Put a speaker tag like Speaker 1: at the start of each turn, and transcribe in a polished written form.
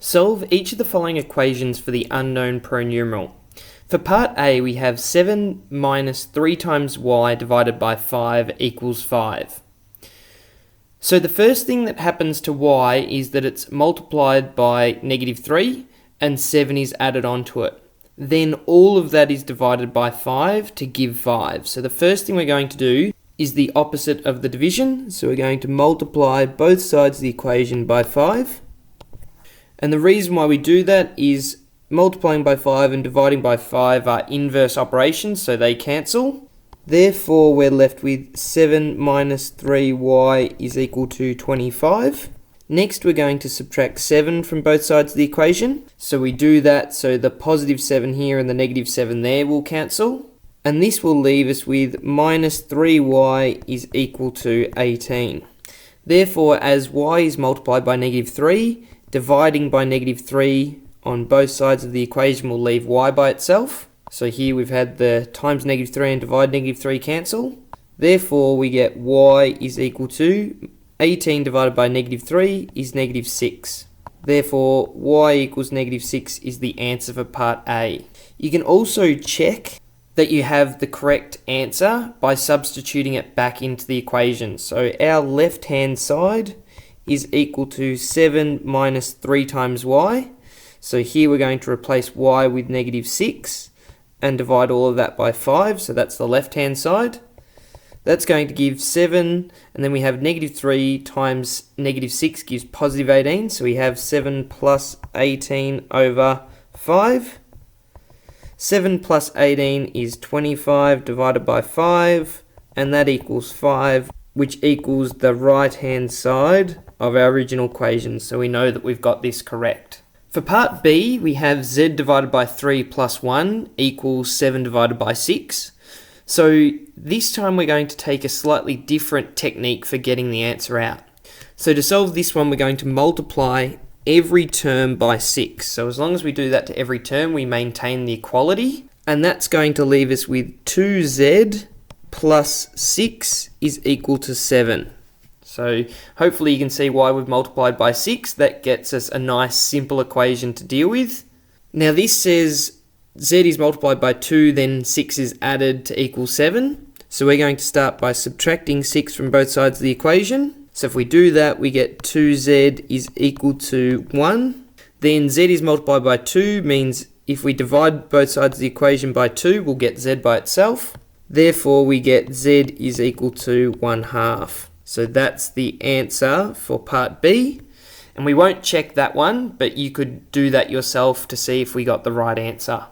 Speaker 1: Solve each of the following equations for the unknown pronumeral. For part A, we have 7 minus 3 times y divided by 5 equals 5. So the first thing that happens to y is that it's multiplied by -3 and 7 is added onto it. Then all of that is divided by 5 to give 5. So the first thing we're going to do is the opposite of the division. So we're going to multiply both sides of the equation by 5. And the reason why we do that is multiplying by 5 and dividing by 5 are inverse operations, so they cancel. Therefore, we're left with 7 minus 3y is equal to 25. Next, we're going to subtract 7 from both sides of the equation. So we do that so the positive 7 here and the negative 7 there will cancel. And this will leave us with minus 3y is equal to 18. Therefore, as y is multiplied by -3, dividing by -3 on both sides of the equation will leave y by itself. So here we've had the times -3 and divide -3 cancel. Therefore, we get y is equal to 18 divided by -3 is -6. Therefore, y equals -6 is the answer for part A. You can also check that you have the correct answer by substituting it back into the equation. So our left-hand side is equal to 7 minus 3 times y. So here we're going to replace y with -6 and divide all of that by 5. So that's the left-hand side. That's going to give 7, and then we have -3 times -6 gives positive 18. So we have 7 plus 18 over 5. 7 plus 18 is 25 divided by 5, and that equals 5, which equals the right-hand side of our original equation. So we know that we've got this correct. For part B, we have z divided by 3 plus 1 equals 7 divided by 6. So this time we're going to take a slightly different technique for getting the answer out. So to solve this one, we're going to multiply every term by 6. So as long as we do that to every term, we maintain the equality. And that's going to leave us with 2z plus 6 is equal to 7. So hopefully you can see why we've multiplied by 6. That gets us a nice simple equation to deal with. Now this says z is multiplied by 2, then 6 is added to equal 7. So we're going to start by subtracting 6 from both sides of the equation. So if we do that, we get 2z is equal to 1. Then z is multiplied by 2 means if we divide both sides of the equation by 2, we'll get z by itself. Therefore, we get z is equal to 1/2. So that's the answer for part B. And we won't check that one, but you could do that yourself to see if we got the right answer.